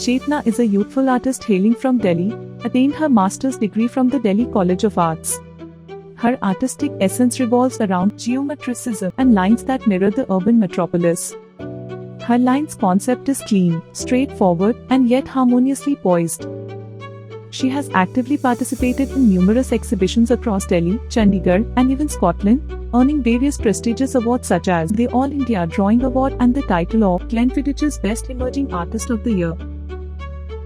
Chetnaa is a youthful artist hailing from Delhi, attained her master's degree from the Delhi College of Arts. Her artistic essence revolves around geometricism and lines that mirror the urban metropolis. Her line's concept is clean, straightforward, and yet harmoniously poised. She has actively participated in numerous exhibitions across Delhi, Chandigarh, and even Scotland, earning various prestigious awards such as the All India Drawing Award and the title of Glenfiddich's Best Emerging Artist of the Year.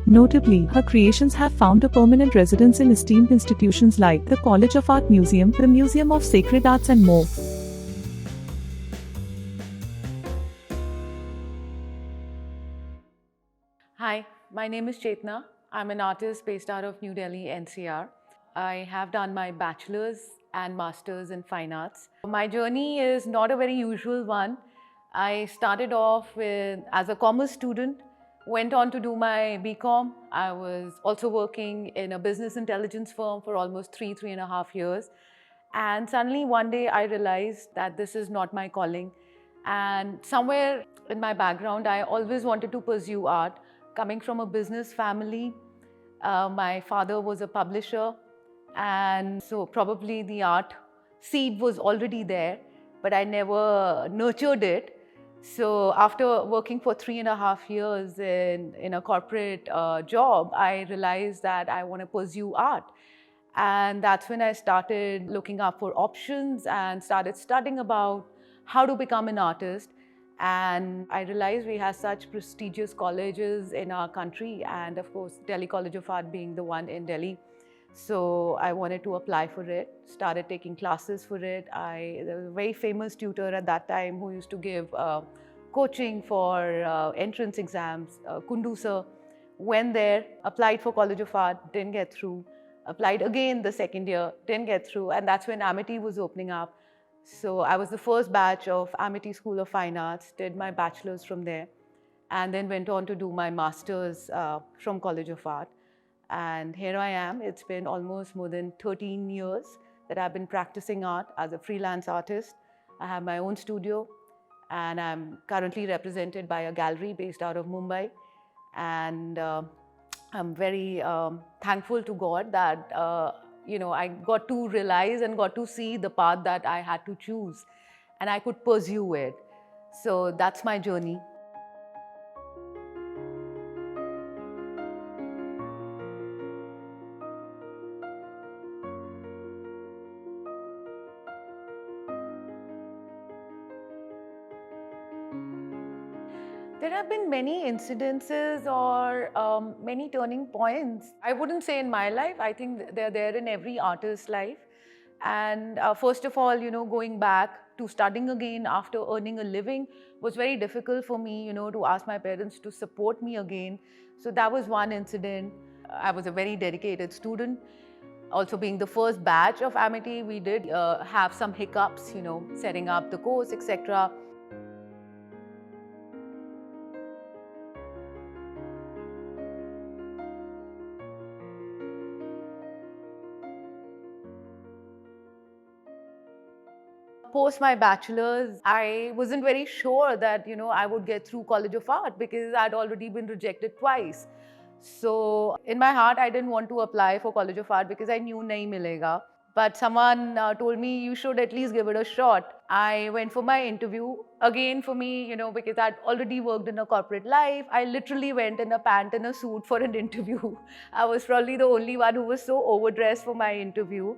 Notably, her creations have found a permanent residence in esteemed institutions like the College of Art Museum, the Museum of Sacred Arts, and more. Hi, my name is Chetnaa. I'm an artist based out of New Delhi, NCR. I have done my bachelor's and master's in fine arts. My journey is not a very usual one. I started off as a commerce student, went on to do my BCom. I was also working in a business intelligence firm for almost three and a half years. And suddenly one day I realized that this is not my calling. And somewhere in my background, I always wanted to pursue art. Coming from a business family, my father was a publisher, and so probably the art seed was already there, but I never nurtured it. So after working for 3.5 years in a corporate job, I realized that I want to pursue art. And that's when I started looking up for options and started studying about how to become an artist. And I realized we have such prestigious colleges in our country, and of course, Delhi College of Art being the one in Delhi. So I wanted to apply for it, started taking classes for it. There was a very famous tutor at that time who used to give coaching for entrance exams, Kundu sir. Went there, applied for College of Art, didn't get through. Applied again the second year, didn't get through. And that's when Amity was opening up. So I was the first batch of Amity School of Fine Arts, did my bachelor's from there, and then went on to do my master's from College of Art. And here I am. It's been almost more than 13 years that I've been practicing art as a freelance artist. I have my own studio, and I'm currently represented by a gallery based out of Mumbai. And I'm very thankful to God that I got to realize and got to see the path that I had to choose, and I could pursue it. So that's my journey. There have been many incidences or many turning points. I wouldn't say in my life. I think they're there in every artist's life. And first of all, going back to studying again after earning a living was very difficult for me, to ask my parents to support me again. So that was one incident. I was a very dedicated student. Also being the first batch of Amity, we did have some hiccups, setting up the course, etc. Post my bachelor's, I wasn't very sure that, I would get through College of Art because I'd already been rejected twice. So in my heart, I didn't want to apply for College of Art because I knew nahi milega. But someone told me you should at least give it a shot. I went for my interview. Again, for me, because I'd already worked in a corporate life, I literally went in a pant and a suit for an interview. I was probably the only one who was so overdressed for my interview.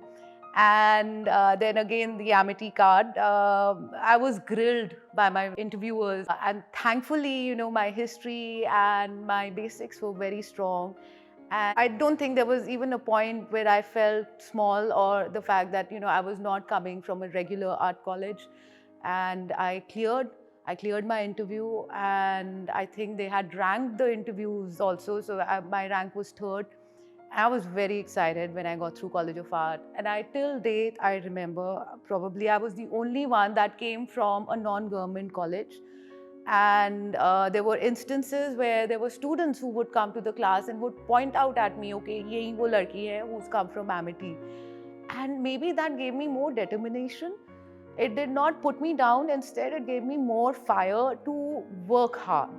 And then again, the Amity card. I was grilled by my interviewers. And thankfully, my history and my basics were very strong. And I don't think there was even a point where I felt small or the fact that, I was not coming from a regular art college. And I cleared my interview, and I think they had ranked the interviews also. So my rank was third. I was very excited when I got through College of Art. And till date, I remember probably I was the only one that came from a non-government college. And there were instances where there were students who would come to the class and would point out at me, okay, yehi wo ladki hai who's come from Amity. And maybe that gave me more determination. It did not put me down. Instead, it gave me more fire to work hard.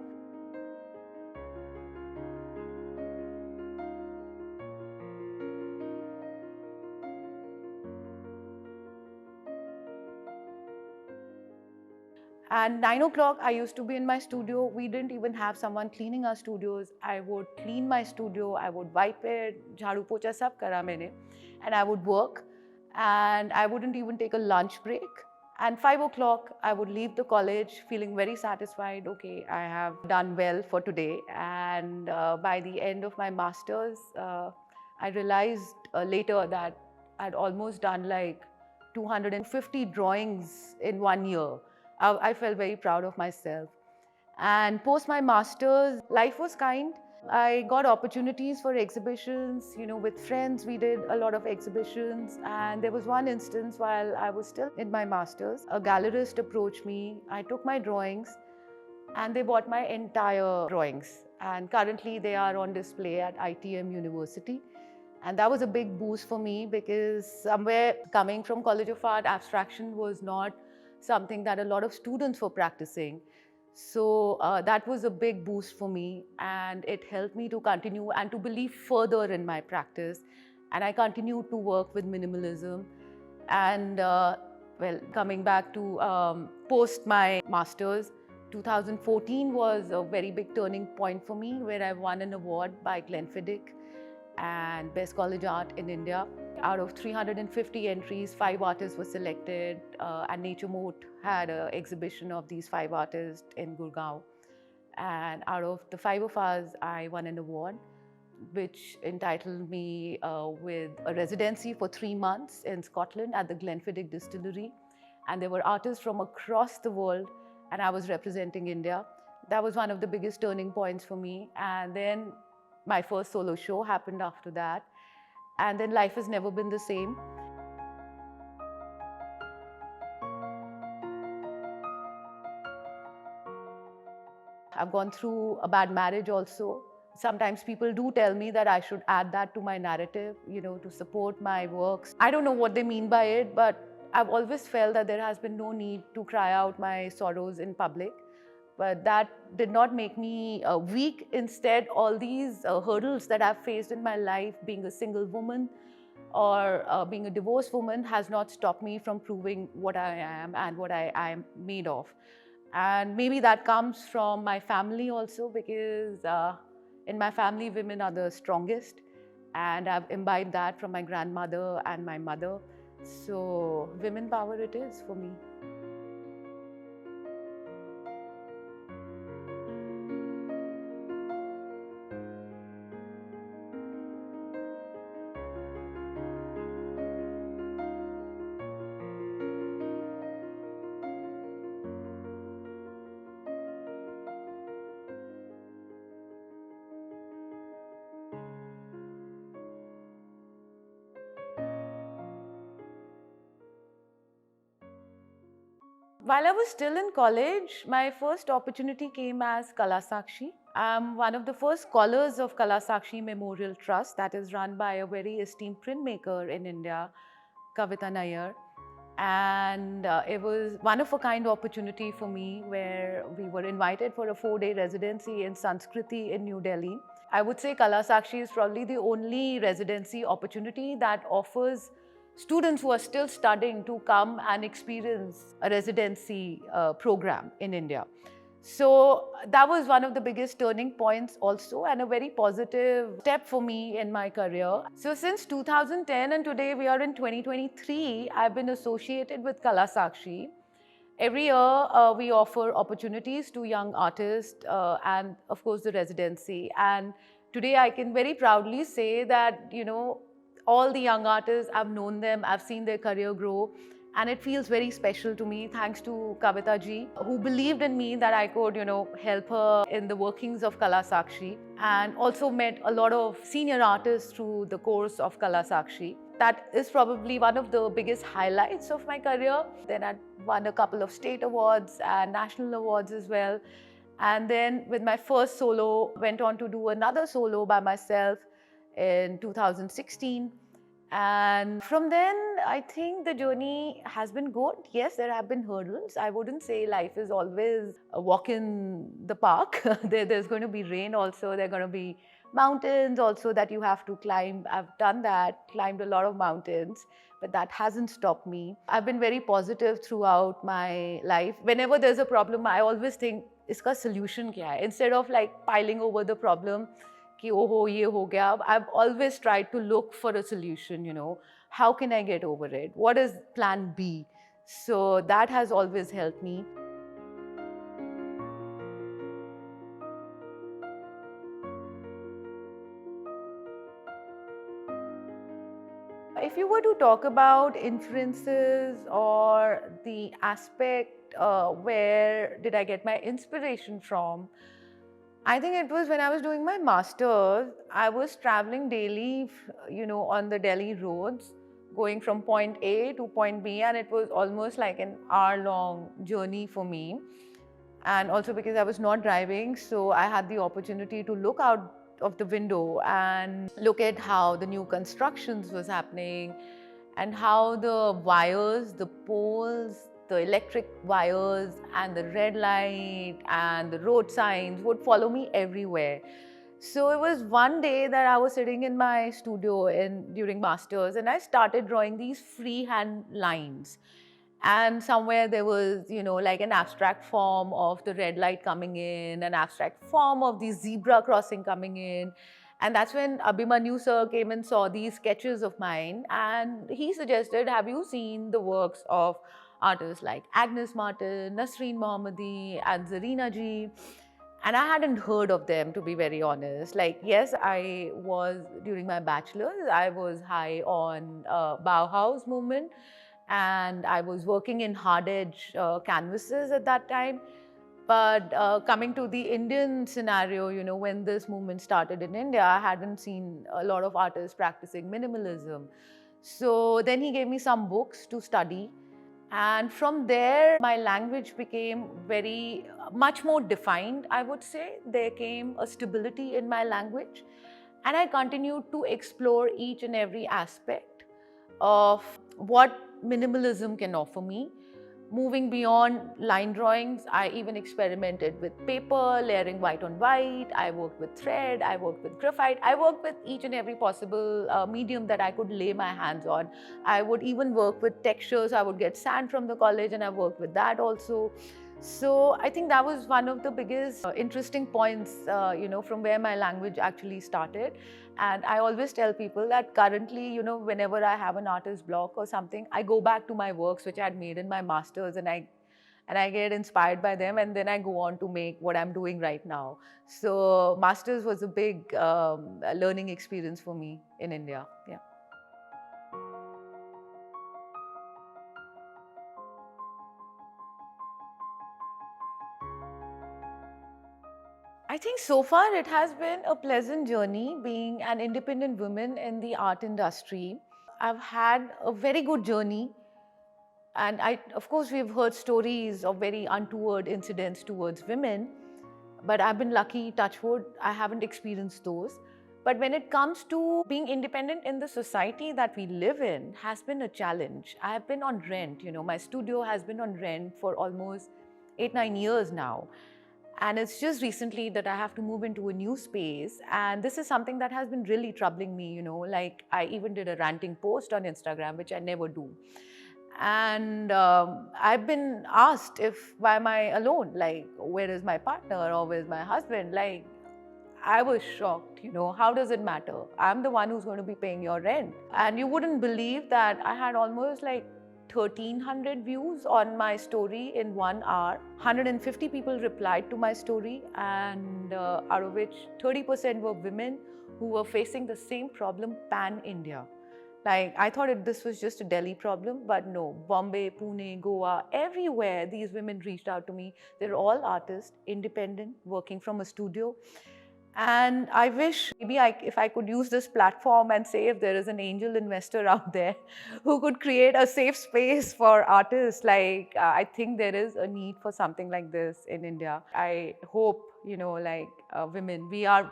And 9 o'clock, I used to be in my studio. We didn't even have someone cleaning our studios. I would clean my studio, I would wipe it, jhadu pocha sab kara maine. And I would work, and I wouldn't even take a lunch break. And 5 o'clock, I would leave the college feeling very satisfied. Okay, I have done well for today. And by the end of my master's, I realized later that I'd almost done like 250 drawings in 1 year. I felt very proud of myself. And post my master's, life was kind. I got opportunities for exhibitions, with friends. We did a lot of exhibitions. And there was one instance while I was still in my master's, a gallerist approached me. I took my drawings and they bought my entire drawings. And currently they are on display at ITM University. And that was a big boost for me because somewhere coming from College of Art, abstraction was not something that a lot of students were practicing. So that was a big boost for me, and it helped me to continue and to believe further in my practice. And I continued to work with minimalism. And coming back to post my master's, 2014 was a very big turning point for me, where I won an award by Glenfiddich and Best College Art in India. Out of 350 entries, 5 artists were selected, and Nature Moat had an exhibition of these 5 artists in Gurgaon. And out of the 5 of us, I won an award, which entitled me with a residency for 3 months in Scotland at the Glenfiddich distillery. And there were artists from across the world, and I was representing India. That was one of the biggest turning points for me. And then my first solo show happened after that. And then life has never been the same. I've gone through a bad marriage also. Sometimes people do tell me that I should add that to my narrative, to support my works. I don't know what they mean by it, but I've always felt that there has been no need to cry out my sorrows in public. But that did not make me weak. Instead, all these hurdles that I've faced in my life, being a single woman or being a divorced woman, has not stopped me from proving what I am and what I am made of. And maybe that comes from my family also, because in my family, women are the strongest. And I've imbibed that from my grandmother and my mother. So women power it is for me. While I was still in college, my first opportunity came as Kala Sakshi. I'm one of the first scholars of Kala Sakshi Memorial Trust, that is run by a very esteemed printmaker in India, Kavita Nair. And it was one-of-a-kind opportunity for me, where we were invited for a 4-day residency in Sanskriti in New Delhi. I would say Kala Sakshi is probably the only residency opportunity that offers students who are still studying to come and experience a residency program in India. So that was one of the biggest turning points also, and a very positive step for me in my career. So since 2010 and today we are in 2023, I've been associated with Kala Sakshi. Every year we offer opportunities to young artists and of course the residency. And today I can very proudly say that, all the young artists, I've known them, I've seen their career grow. And it feels very special to me, thanks to Kavita ji, who believed in me that I could, help her in the workings of Kala Sakshi, and also met a lot of senior artists through the course of Kala Sakshi. That is probably one of the biggest highlights of my career. Then I won a couple of state awards and national awards as well. And then with my first solo, went on to do another solo by myself in 2016. And from then, I think the journey has been good. Yes, there have been hurdles. I wouldn't say life is always a walk in the park. There's going to be rain also. There are going to be mountains also that you have to climb. I've done that, climbed a lot of mountains, but that hasn't stopped me. I've been very positive throughout my life. Whenever there's a problem, I always think, iska solution kya hai? Instead of like piling over the problem, कि ओहो ये हो गया. I've always tried to look for a solution, how can I get over it? What is plan B? So that has always helped me. If you were to talk about inferences or the aspect where did I get my inspiration from, I think it was when I was doing my master's. I was traveling daily, on the Delhi roads, going from point A to point B, and it was almost like an hour-long journey for me. And also because I was not driving, so I had the opportunity to look out of the window and look at how the new constructions was happening and how the wires, the poles, the electric wires and the red light and the road signs would follow me everywhere. So it was one day that I was sitting in my studio during masters, and I started drawing these freehand lines. And somewhere there was, like an abstract form of the red light coming in, an abstract form of the zebra crossing coming in. And that's when Abhimanyu sir came and saw these sketches of mine. And he suggested, have you seen the works of artists like Agnes Martin, Nasreen Mohammadi, and Zarina ji? And I hadn't heard of them, to be very honest. Like, yes, I was, during my bachelor's, I was high on Bauhaus movement. And I was working in hard edge canvases at that time. But coming to the Indian scenario, when this movement started in India, I hadn't seen a lot of artists practicing minimalism. So then he gave me some books to study. And from there, my language became very much more defined, I would say. There came a stability in my language. And I continued to explore each and every aspect of what minimalism can offer me. Moving beyond line drawings, I even experimented with paper, layering white on white. I worked with thread, I worked with graphite. I worked with each and every possible medium that I could lay my hands on. I would even work with textures. I would get sand from the college and I worked with that also. So I think that was one of the biggest interesting points, from where my language actually started. And I always tell people that currently, whenever I have an artist block or something, I go back to my works which I had made in my masters, and I get inspired by them, and then I go on to make what I'm doing right now. So masters was a big learning experience for me in India. Yeah. I think so far it has been a pleasant journey being an independent woman in the art industry. I've had a very good journey. And of course, we've heard stories of very untoward incidents towards women, but I've been lucky, touch wood, I haven't experienced those. But when it comes to being independent in the society that we live in, has been a challenge. I have been on rent, my studio has been on rent for almost 8-9 years now. And it's just recently that I have to move into a new space. And this is something that has been really troubling me, like I even did a ranting post on Instagram, which I never do. And I've been asked why am I alone? Like, where is my partner or where's my husband? Like, I was shocked, how does it matter? I'm the one who's going to be paying your rent. And you wouldn't believe that I had almost like 1,300 views on my story in 1 hour. 150 people replied to my story, and out of which 30% were women who were facing the same problem pan-India. Like, I thought this was just a Delhi problem, but no, Bombay, Pune, Goa, everywhere these women reached out to me. They're all artists, independent, working from a studio. And I wish maybe if I could use this platform and say if there is an angel investor out there who could create a safe space for artists, like I think there is a need for something like this in India. I hope women, we are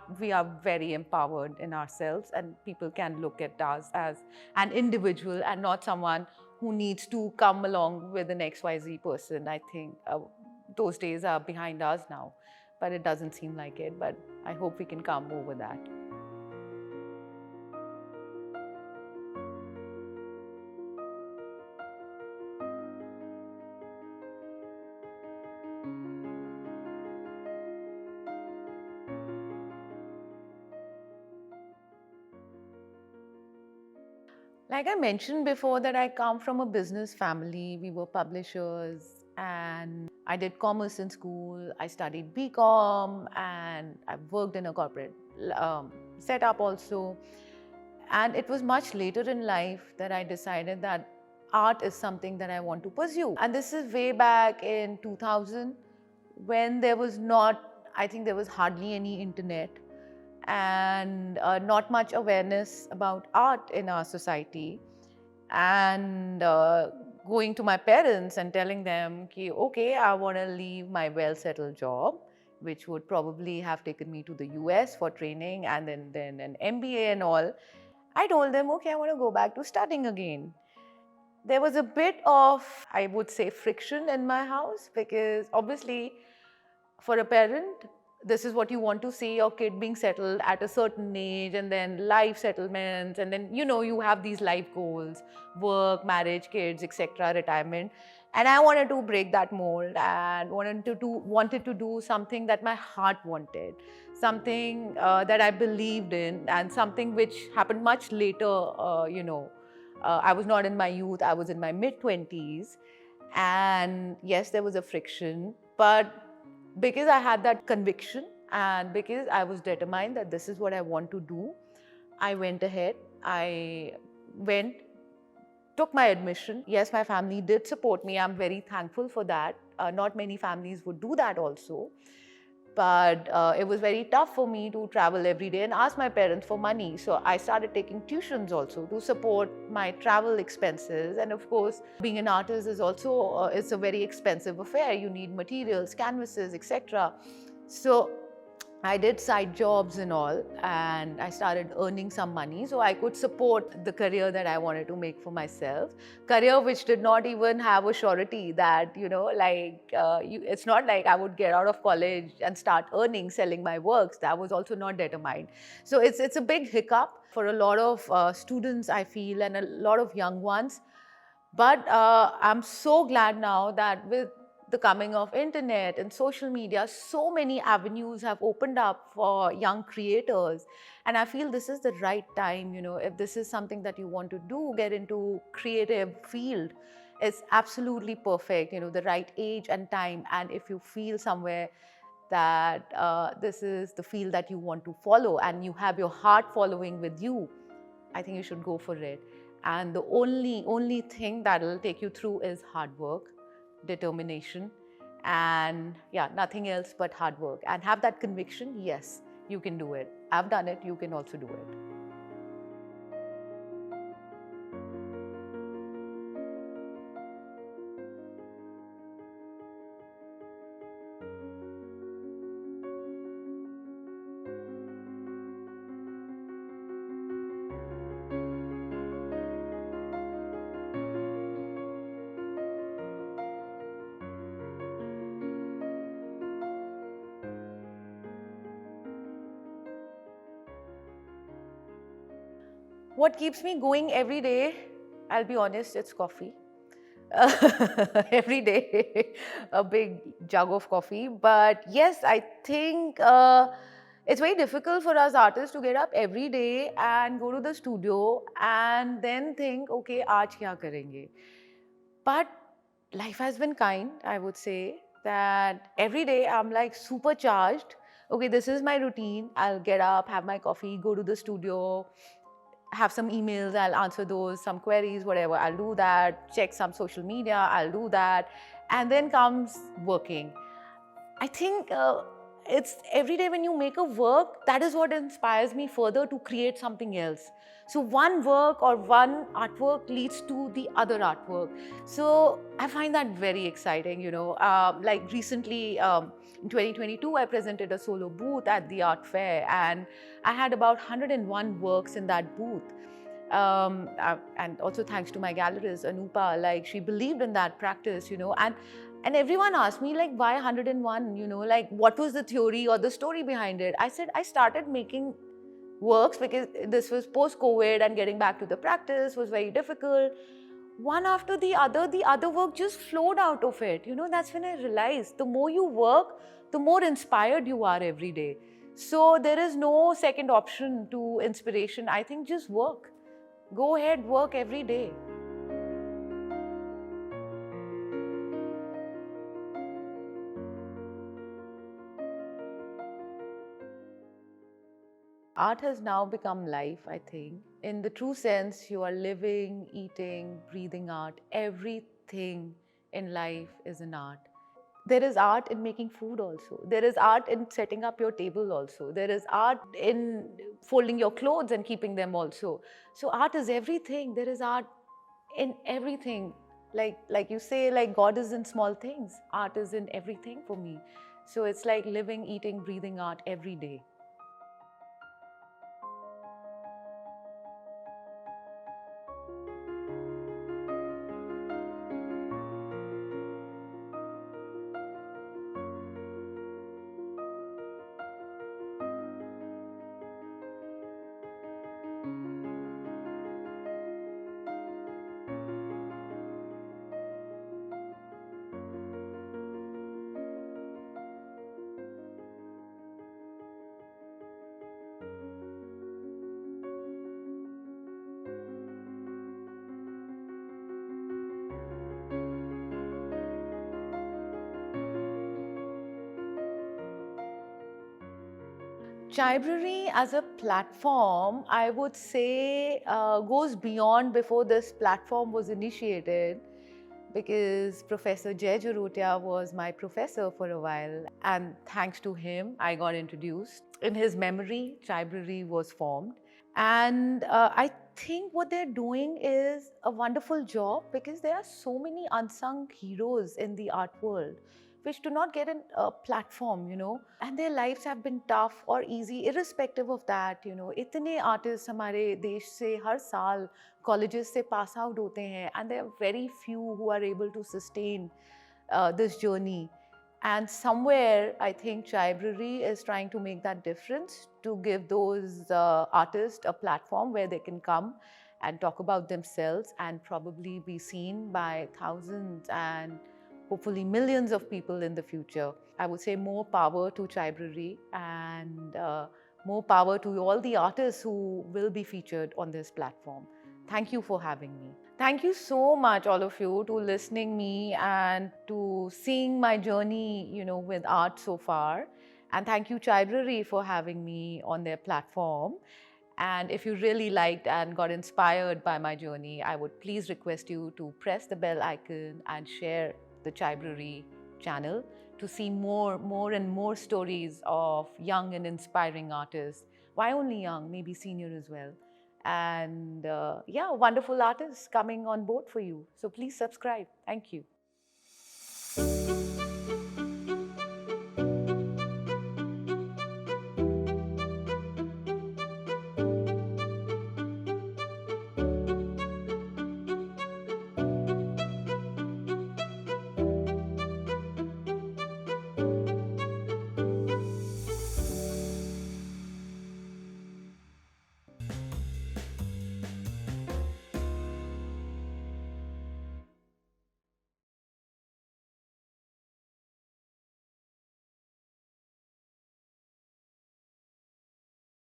very empowered in ourselves, and people can look at us as an individual and not someone who needs to come along with an XYZ person. I think those days are behind us now, but it doesn't seem like it. But I hope we can come over that. Like I mentioned before, that I come from a business family. We were publishers, and I did commerce in school. I studied BCom, and I worked in a corporate setup also. And it was much later in life that I decided that art is something that I want to pursue. And this is way back in 2000, when there was not, I think there was hardly any internet, and not much awareness about art in our society. And going to my parents and telling them, okay, I want to leave my well-settled job, which would probably have taken me to the US for training and then an MBA and all. I told them, okay, I want to go back to studying again. There was a bit of, I would say, friction in my house, because obviously for a parent, this is what you want to see your kid being settled at a certain age, and then life settlements, and then you have these life goals: work, marriage, kids, etc., retirement. And I wanted to break that mold and wanted to do something that my heart wanted, something that I believed in, and something which happened much later. I was not in my youth, I was in my mid-20s. And yes, there was a friction, but because I had that conviction and because I was determined that this is what I want to do, I went ahead. I went, took my admission. Yes, my family did support me. I'm very thankful for that. Not many families would do that also. But it was very tough for me to travel every day and ask my parents for money. So I started taking tuitions also to support my travel expenses. And of course, being an artist is also it's a very expensive affair. You need materials, canvases, etc. So I did side jobs and all, and I started earning some money so I could support the career that I wanted to make for myself. Career which did not even have a surety that, it's not like I would get out of college and start earning selling my works. That was also not determined. So it's a big hiccup for a lot of students, I feel, and a lot of young ones. But I'm so glad now that with the coming of internet and social media, so many avenues have opened up for young creators. And I feel this is the right time, if this is something that you want to do, get into creative field, it's absolutely perfect, the right age and time. And if you feel somewhere that this is the field that you want to follow and you have your heart following with you, I think you should go for it. And the only thing that will take you through is hard work, determination, and yeah, nothing else but hard work. And have that conviction, yes, you can do it. I've done it, you can also do it. What keeps me going every day, I'll be honest, it's coffee. Every day, a big jug of coffee. But yes, I think it's very difficult for us artists to get up every day and go to the studio and then think, okay, aaj kya karenge? But life has been kind, I would say, that every day I'm like supercharged. Okay, this is my routine. I'll get up, have my coffee, go to the studio, have some emails, I'll answer those, some queries, whatever, I'll do that, check some social media, I'll do that, and then comes working. I think it's every day when you make a work, that is what inspires me further to create something else. So one work or one artwork leads to the other artwork. So I find that very exciting, you know. Like recently, in 2022, I presented a solo booth at the art fair, and I had about 101 works in that booth. And also thanks to my gallerist Anupa, like she believed in that practice, you know. And everyone asked me, like, why 101, you know, like what was the theory or the story behind it? I said I started making works because this was post COVID, and getting back to the practice was very difficult. One after the other work just flowed out of it, you know. That's when I realized the more you work, the more inspired you are every day. So there is no second option to inspiration. I think just work. Go ahead, work every day. Art has now become life, I think. In the true sense, you are living, eating, breathing art. Everything in life is an art. There is art in making food also. There is art in setting up your table also. There is art in folding your clothes and keeping them also. So art is everything. There is art in everything. Like you say, like God is in small things. Art is in everything for me. So it's like living, eating, breathing art every day. Chaibrary as a platform, I would say, goes beyond before this platform was initiated, because Professor Jay Jarotia was my professor for a while, and thanks to him, I got introduced. In his memory, Chaibrary was formed. And I think what they're doing is a wonderful job, because there are so many unsung heroes in the art world which do not get a platform, you know, and their lives have been tough or easy, irrespective of that, you know. इतने artists हमारे देश से हर साल colleges से pass out होते हैं, and there are very few who are able to sustain this journey. And somewhere, I think Chaibrary is trying to make that difference, to give those artists a platform where they can come and talk about themselves and probably be seen by thousands and hopefully millions of people in the future. I would say more power to Chaibrary, and more power to all the artists who will be featured on this platform. Thank you for having me. Thank you so much, all of you, to listening me and to seeing my journey, you know, with art so far. And thank you, Chaibrary, for having me on their platform. And if you really liked and got inspired by my journey, I would please request you to press the bell icon and share the Chaibrary channel to see more and more stories of young and inspiring artists. Why only young? Maybe senior as well. And yeah, wonderful artists coming on board for you. So please subscribe. Thank you.